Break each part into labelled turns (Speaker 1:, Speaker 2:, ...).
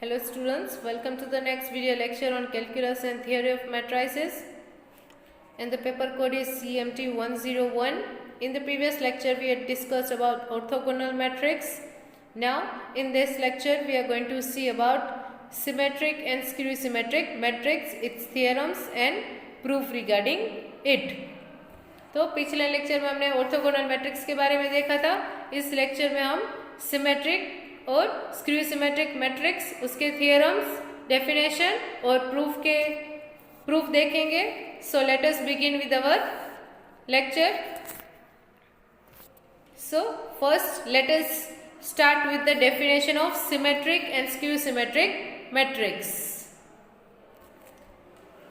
Speaker 1: Hello students, welcome to the next video lecture on calculus and theory of matrices, and the paper code is CMT 101. In the previous lecture we had discussed about orthogonal matrix. Now in this lecture we are going to see about symmetric and skew symmetric matrix, its theorems and proof regarding it. तो पिछले lecture में हमने orthogonal matrix के बारे में देखा था. इस लेक्चर में हम सिमेट्रिक और स्क्यू सिमेट्रिक मैट्रिक्स, उसके थियरम्स, डेफिनेशन और प्रूफ देखेंगे. So let us begin with our lecture. So first let us start with the definition of symmetric and skew symmetric matrix.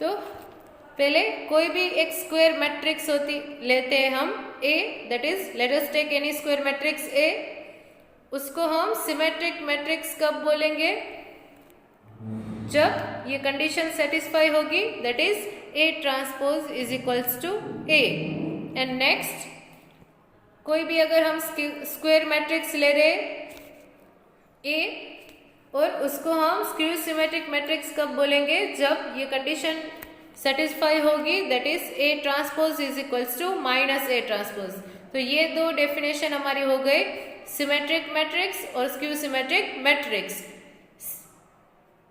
Speaker 1: तो पहले कोई भी एक स्क्वायर मैट्रिक्स लेते हैं हम A, that is let us take any square matrix A. उसको हम सिमेट्रिक मैट्रिक्स कब बोलेंगे? जब ये कंडीशन सेटिस्फाई होगी, that is A transpose is equals to A. And next कोई भी अगर हम स्क्वायर मैट्रिक्स ले रहे A और उसको हम स्क्यू सिमेट्रिक मैट्रिक्स कब बोलेंगे? जब ये कंडीशन सेटिस्फाई होगी, that is A transpose is equals to minus A transpose. तो ये दो डेफिनेशन हमारी हो गई, सिमेट्रिक मैट्रिक्स और स्क्यू सिमेट्रिक मैट्रिक्स.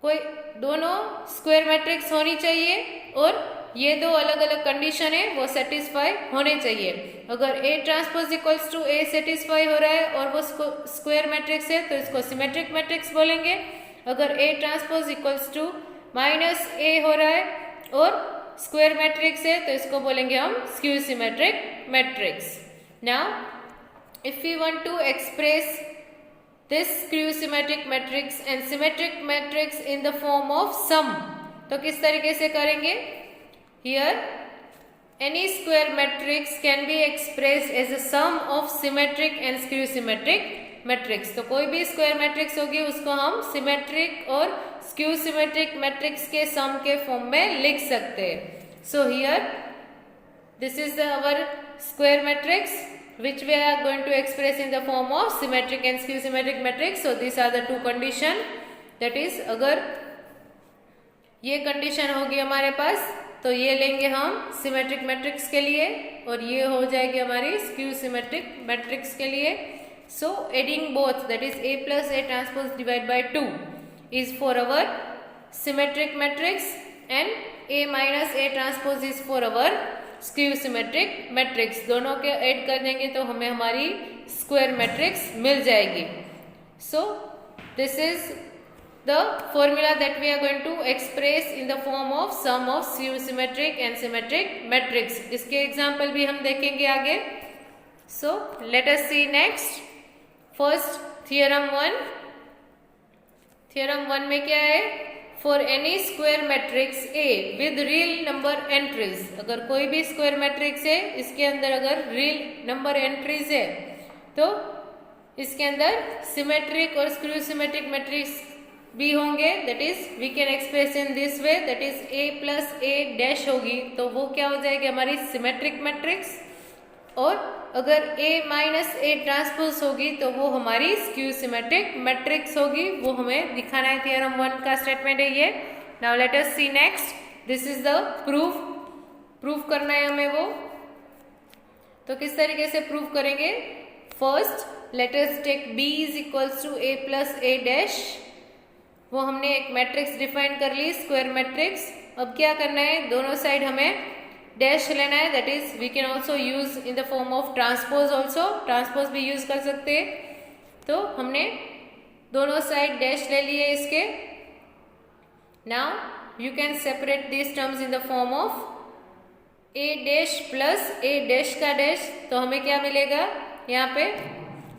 Speaker 1: कोई दोनों स्क्वायर मैट्रिक्स होनी चाहिए और ये दो अलग अलग कंडीशन है वो सेटिस्फाई होने चाहिए. अगर A transpose equals to A satisfy हो रहा है और वो स्क्वायर मैट्रिक्स है तो इसको सिमेट्रिक मैट्रिक्स बोलेंगे. अगर A transpose equals to minus A हो रहा है और स्क्वायर मैट्रिक्स है तो इसको बोलेंगे हम skew symmetric matrix. Now if we want to express this skew symmetric matrix and symmetric matrix in the form of sum, तो किस तरीके से करेंगे? Here any square matrix can be expressed as a sum of symmetric and skew symmetric matrix. तो कोई भी square matrix होगी उसको हम सिमेट्रिक और स्क्यू सिमेट्रिक मैट्रिक्स के सम के फॉर्म में लिख सकते हैं. So here this is our square matrix which we are going to express in the form of symmetric and skew symmetric matrix. So these are the two condition, that is अगर ये condition होगी हमारे पास तो ये लेंगे हम symmetric matrix के लिए और ये हो जाएगी हमारी स्क्यू सिमेट्रिक मैट्रिक्स के लिए. So adding both, that is A plus A transpose divide by 2 is for our symmetric matrix and A minus A transpose is for our skew symmetric matrix. दोनों के ऐड कर देंगे तो हमें हमारी square matrix मिल जाएगी. So this is the formula that we are going to express in the form of sum of skew symmetric and symmetric matrix. इसके एग्जांपल भी हम देखेंगे आगे. So let us see next. First theorem 1. Theorem 1 में क्या है? For any square matrix A with real number entries. अगर कोई भी स्क्वायर मैट्रिक्स है, इसके अंदर अगर रियल नंबर एंट्रीज है तो इसके अंदर सिमेट्रिक और स्क्यू सिमेट्रिक मैट्रिक्स भी होंगे. That is we can express in this way, that is A plus A dash होगी तो वो क्या हो जाएगी? हमारी सिमेट्रिक मैट्रिक्स. और अगर A माइनस A ट्रांसपोज होगी तो वो हमारी स्क्यू सिमेट्रिक मैट्रिक्स होगी. वो हमें दिखाना है. थियरम 1 का स्टेटमेंट है ये. Now let us see next. This is the proof करना है हमें वो. तो किस तरीके से प्रूफ करेंगे? First let us take B is equals to A plus A dash. वो हमने एक मैट्रिक्स डिफाइन कर ली, स्क्वायर मैट्रिक्स. अब क्या करना है? दोनों साइड हमें डैश लेना है. That is we can also use in the form of transpose. Also transpose भी यूज कर सकते हैं. तो हमने दोनों साइड डैश ले लिए इसके. Now you can separate this terms in the form of A dash plus A dash का डैश. तो हमें क्या मिलेगा यहाँ पे?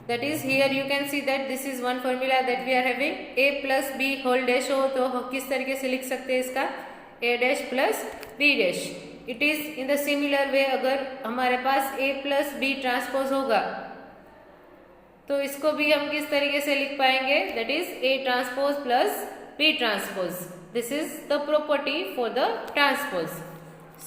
Speaker 1: That is here you can see that this is one formula that we are having. A plus B whole dash हो तो किस तरीके से लिख सकते हैं इसका? A dash plus B dash. It is in the similar way. अगर हमारे पास A प्लस B ट्रांसपोज होगा तो इसको भी हम किस तरीके से लिख पाएंगे? That is A transpose plus B transpose. This is the property for the transpose.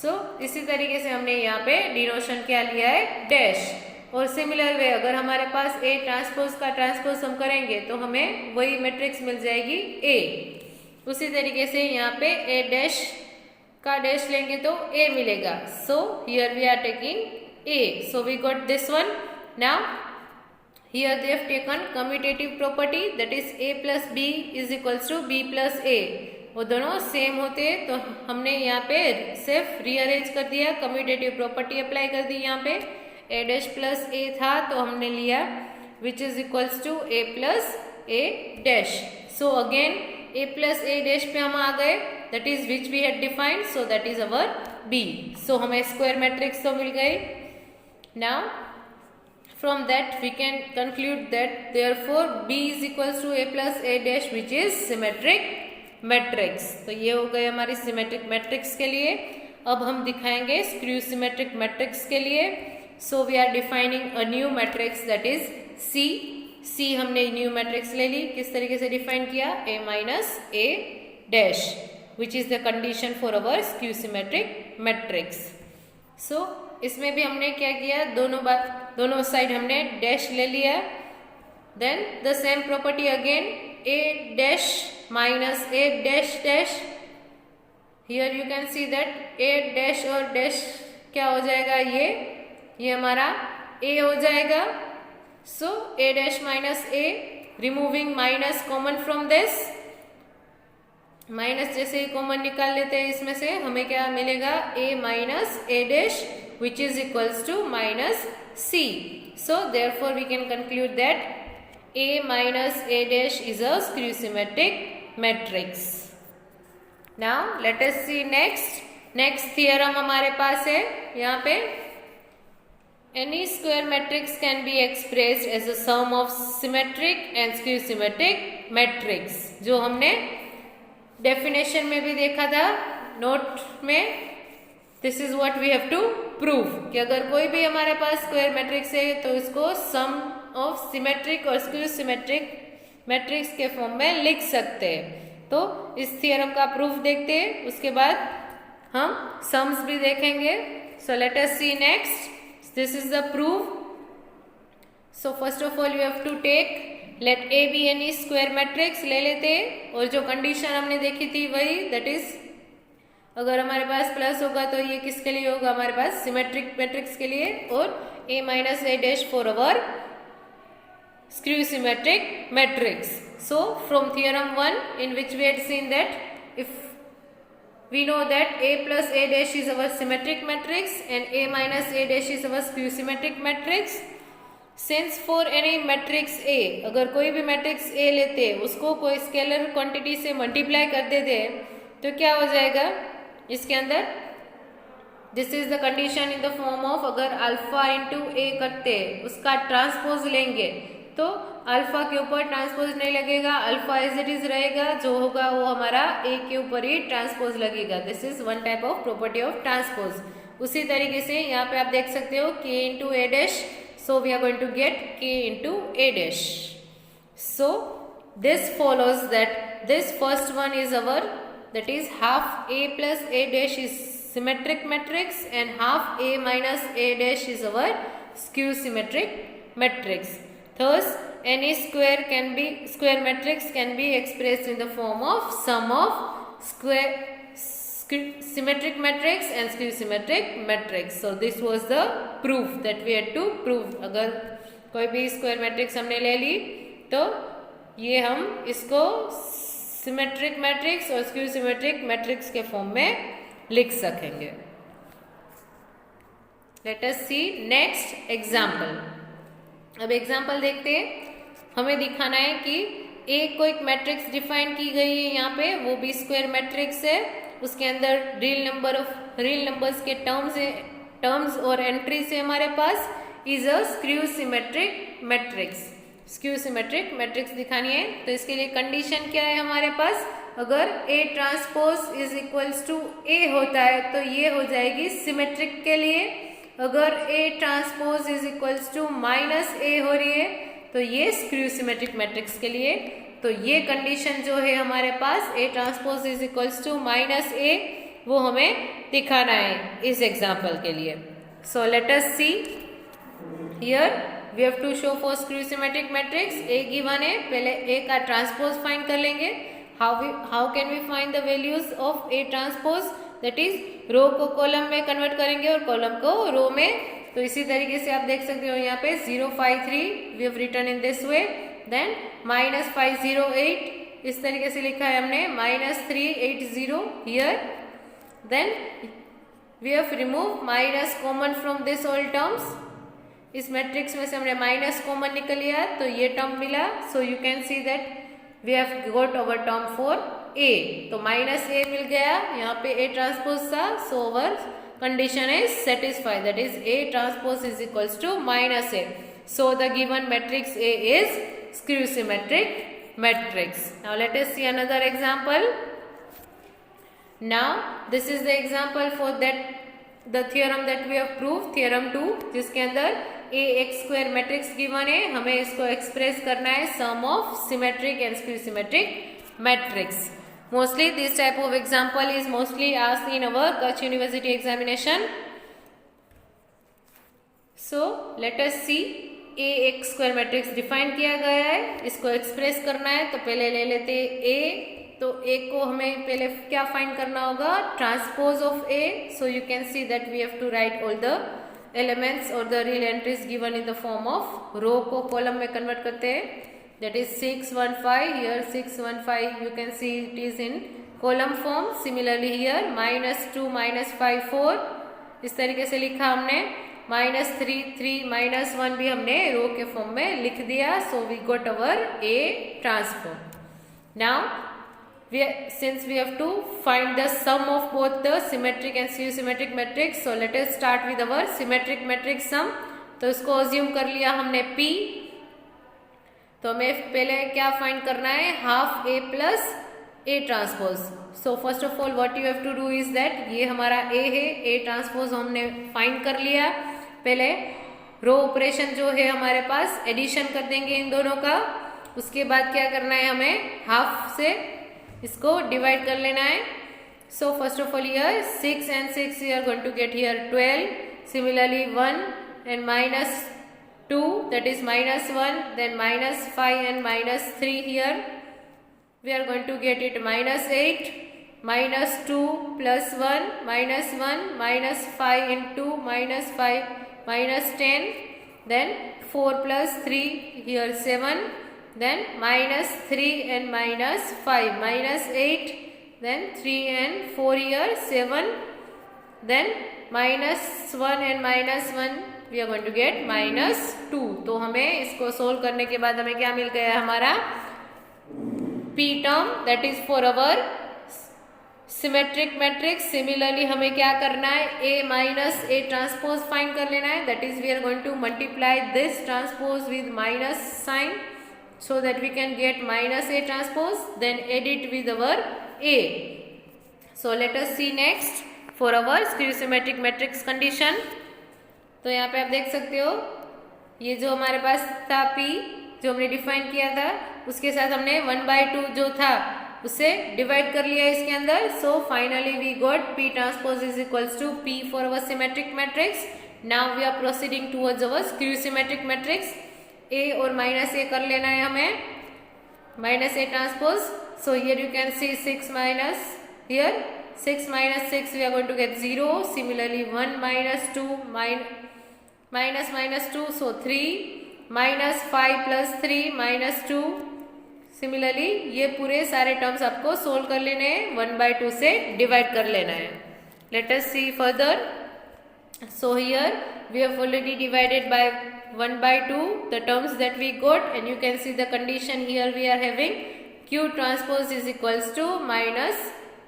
Speaker 1: So इसी तरीके से हमने यहाँ पे डिनोशन क्या लिया है? डैश. और सिमिलर वे अगर हमारे पास ए ट्रांसपोज का ट्रांसपोज हम करेंगे तो हमें वही मैट्रिक्स मिल जाएगी ए। उसी तरीके से यहाँ पे ए डैश का डैश लेंगे तो ए मिलेगा। So here we are taking A, so we got this one. Now here they have taken commutative property that is a plus B is equals to B plus A. वो दोनों same होते तो हमने यहाँ पे सिर्फ rearrange कर दिया, कम्यूटेटिव प्रॉपर्टी अप्लाई कर दी। यहाँ पे ए डैश प्लस ए था तो हमने लिया which is equals to A plus A dash. So again A plus A dash पे हम आ गए, that is which we had defined, so that is our B. सो हमें स्क्वायर मैट्रिक्स तो मिल गई। Now from that we can conclude that therefore B is equals to A plus A dash which is symmetric matrix। तो ये हो गए हमारी सिमेट्रिक मैट्रिक्स के लिए। अब हम दिखाएंगे स्क्यू सिमेट्रिक मैट्रिक्स के लिए। So we are defining a new matrix that is C। C हमने न्यू मैट्रिक्स ले ली, किस तरीके से डिफाइन किया, A minus A dash which is the condition for our skew symmetric matrix. So इसमें भी हमने क्या किया, दोनों साइड हमने डैश ले लिया। Then the same property again, A dash minus A dash dash. Here you can see that A dash और डैश क्या हो जाएगा, ये हमारा ए हो जाएगा। So A dash minus A, removing minus common from this, minus जैसे ही कॉमन निकाल लेते हैं इसमें से हमें क्या मिलेगा, A minus A dash which is equals to minus C. So therefore we can conclude that A minus A dash is a skew symmetric matrix. Now let us see next theorem हमारे पास है यहाँ पे, any square matrix can be expressed as a sum of symmetric and skew symmetric matrix, जो हमने definition में भी देखा था नोट में। This is what we have to prove कि अगर कोई भी हमारे पास स्क्वायर मैट्रिक्स है तो इसको सम ऑफ सिमेट्रिक और स्क्यू सिमेट्रिक मैट्रिक्स के फॉर्म में लिख सकते हैं। तो इस थियरम का प्रूफ देखते हैं, उसके बाद हम सम्स भी देखेंगे। So let us see next, this is the proof. So first of all you have to take let A B any square matrix ले लेते हैं, और जो कंडीशन हमने देखी थी वही, दैट इज अगर हमारे पास प्लस होगा तो ये किसके लिए होगा, हमारे पास सिमेट्रिक मैट्रिक्स के लिए, और A minus A dash for our skew symmetric matrix. So from theorem 1 in which we had seen that if we know that a plus a dash is our symmetric matrix and a minus a dash is our skew symmetric matrix, since for any matrix A, अगर कोई भी matrix A लेते उसको कोई scalar quantity से multiply कर देते तो क्या हो जाएगा इसके अंदर, this is the condition in the form of, अगर अल्फा इंटू ए करते उसका ट्रांसपोज लेंगे तो अल्फा के ऊपर ट्रांसपोज नहीं लगेगा, अल्फा एज इट इज रहेगा, जो होगा वो हमारा ए के ऊपर ही ट्रांसपोज लगेगा। This is one type of property of transpose. उसी तरीके से यहाँ पे आप देख सकते हो K into A dash, so we are going to get K into A dash. So this follows that this first one is our, that is half a plus a dash is symmetric matrix and half a minus a dash is our skew symmetric matrix. Thus any square matrix can be expressed in the form of sum of symmetric matrix and skew symmetric matrix. So this was the proof that we had to prove। अगर कोई भी square matrix हमने ले ली तो ये हम इसको symmetric matrix और स्क्यू सिमेट्रिक मैट्रिक्स के फॉर्म में लिख सकेंगे। Late us see next example. अब एग्जाम्पल देखते हैं, हमें दिखाना है कि एक कोई मैट्रिक्स डिफाइन की गई है यहाँ पे, वो बी स्क्वायर मैट्रिक्स है, उसके अंदर रियल नंबर्स के टर्म्स और एंट्रीज है हमारे पास, is a skew symmetric matrix. Skew symmetric matrix दिखानी है तो इसके लिए कंडीशन क्या है हमारे पास, अगर A transpose is equals to A होता है तो ये हो जाएगी सिमेट्रिक के लिए, अगर A transpose is equals to minus A हो रही है तो ये स्क्यू सिमेट्रिक मैट्रिक्स के लिए। तो ये कंडीशन जो है हमारे पास A transpose is equals to minus A, वो हमें दिखाना है इस एग्जाम्पल के लिए। So let us see, here we have to show for skew symmetric matrix. A given है, पहले A का ट्रांसपोज फाइंड कर लेंगे. how can we find the values of A transpose? that is रो को कॉलम में convert करेंगे और column को रो में. तो इसी तरीके से आप देख सकते हो यहाँ पे 053 we have written in this way. then -508 इस तरीके से लिखा है हमने. -380 here. then we have removed minus common from this all terms. इस मैट्रिक्स में से हमने माइनस कॉमन निकल लिया तो ये टर्म मिला. So you can see that we have got our term for A. तो -A मिल गया. यहाँ पे A ट्रांसपोज था. सो अवर condition is satisfied, that is A transpose is equals to -A. so the given matrix A is skew symmetric matrix. Now let us see another example. Now this is the example for that the theorem that we have proved, theorem 2, जिसके अंदर A x square matrix given है. हमें इसको express करना है sum of symmetric and skew symmetric matrix. Mostly this type of example is mostly asked in our Kutch University examination. So let us see. A x square matrix define किया गया है. इसको express करना है तो पहले ले लेते A. तो A को हमें पहले क्या फाइंड करना होगा? Transpose of A. So you can see that we have to write all the elements or the real entries given in the form of रो को कॉलम में कन्वर्ट करते हैं. that is 615 here. 615 you can see it is in column form. similarly here -2 -5 4 इस तरीके से लिखा हमने. -3 3 -1 भी हमने रो के फॉर्म में लिख दिया. so we got our A transform. now since we have to find the sum of both the symmetric and skew symmetric matrix, so let us start with our symmetric matrix sum. तो इसको assume कर लिया हमने P. तो हमें पहले क्या find करना है? Half A plus A transpose. So first of all what you have to do is that ये हमारा A है. A ट्रांसपोज हमने फाइंड कर लिया. पहले रो ऑपरेशन जो है हमारे पास एडिशन कर देंगे इन दोनों का. उसके बाद क्या करना है? हमें हाफ से इसको डिवाइड कर लेना है. So first of all here 6 and 6 we are going to get here 12. Similarly 1 and -2 that is -1. then -5 and -3 here we are going to get it -8. -2 plus 1 -1 -5 into -5 -10. then 4 plus 3 here 7. then -3 and -5 -8. then 3 and 4 here 7. then -1 and -1 we are going to get -2. तो हमें इसको solve करने के बाद हमें क्या मिल गया? हमारा P term that is for our symmetric matrix. similarly हमें क्या करना है? A minus A transpose find कर लेना है. that is we are going to multiply this transpose with minus sign so that we can get -A transpose. then add it with our A. so let us see next for our skew symmetric matrix condition. तो यहाँ पे आप देख सकते हो ये जो हमारे पास था P जो हमने डिफाइन किया था उसके साथ हमने 1/2 जो था उसे डिवाइड कर लिया इसके अंदर. So finally we got P transpose is equals to P for our symmetric matrix. Now we are proceeding towards our skew symmetric matrix. A और -A कर लेना है हमें. -A transpose. So here you can see 6 minus here 6 minus 6 we are going to get 0. similarly 1 -2 -2 so 3 -5 plus 3 -2. Similarly ये पूरे सारे terms आपको solve कर लेने हैं. 1/2 से डिवाइड कर लेना है. Let us see further. So here we have already divided by 1/2 the terms that we got and you can see the condition here we are having Q transpose is equals to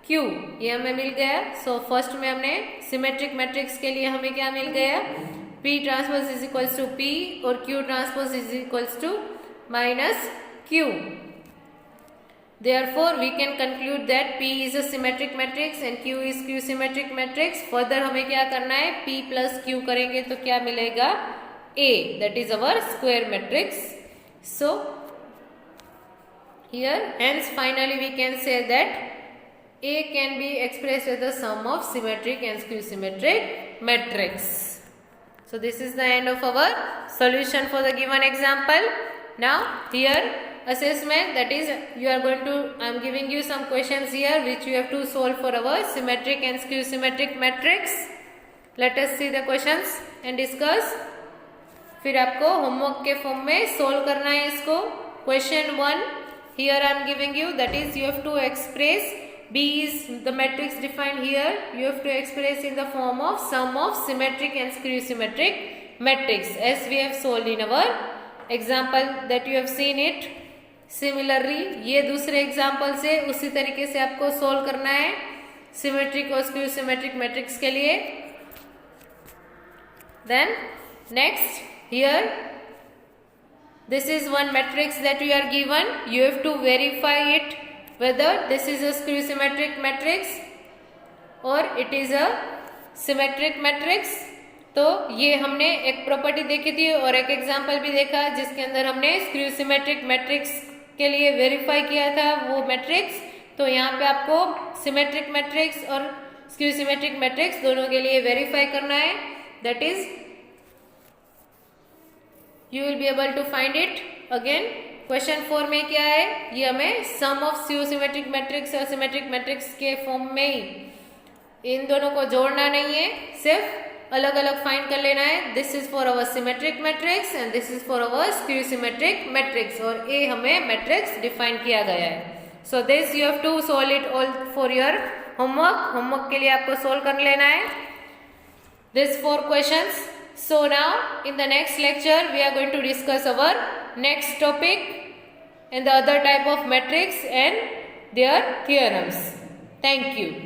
Speaker 1: -Q. ये हमें मिल गया. So first में हमने symmetric matrix के लिए हमें क्या मिल गया? P transpose is equals to P और Q transpose is equals to -Q. Therefore we can conclude that P is a symmetric matrix and Q is skew symmetric matrix. Further हमें क्या करना है? P plus Q करेंगे तो क्या मिलेगा? A, that is our square matrix. So here hence finally we can say that A can be expressed as the sum of symmetric and skew symmetric matrix. So this is the end of our solution for the given example. Now here assessment, that is you are going to, I am giving you some questions here which you have to solve for our symmetric and skew symmetric matrix. Let us see the questions and discuss. फिर आपको homework के form में solve करना है इसको. Question 1, here I am giving you, that is you have to express, B is the matrix defined here, you have to express in the form of sum of symmetric and skew symmetric matrix as we have solved in our example that you have seen it. Similarly ये दूसरे example से उसी तरीके से आपको solve करना है symmetric और स्क्यू सिमेट्रिक मैट्रिक्स के लिए. Then next here, this is one matrix that you are given, you have to verify it whether this is a skew symmetric matrix or it is a symmetric matrix. तो ये हमने एक property देखी थी और एक एग्जाम्पल भी देखा जिसके अंदर हमने स्क्यू सिमेट्रिक मैट्रिक्स के लिए वेरीफाई किया था वो मैट्रिक्स. तो यहाँ पे आपको सिमेट्रिक मैट्रिक्स और स्क्यू सिमेट्रिक मैट्रिक्स दोनों के लिए वेरीफाई करना है. That is you will be able to find it again. Question 4 में क्या है, ये हमें sum of skew symmetric matrix और सिमेट्रिक मैट्रिक्स के फॉर्म में ही इन दोनों को जोड़ना नहीं है, सिर्फ अलग अलग फाइंड कर लेना है. This is for our symmetric matrix and this is for our skew symmetric matrix और ए हमें मैट्रिक्स डिफाइन किया गया है. So this you have to solve it all for your homework. Homework के लिए आपको सोल्व कर लेना है this 4 questions. So now in the next lecture we are going to discuss our next topic and the other type of matrix and their theorems. Thank you.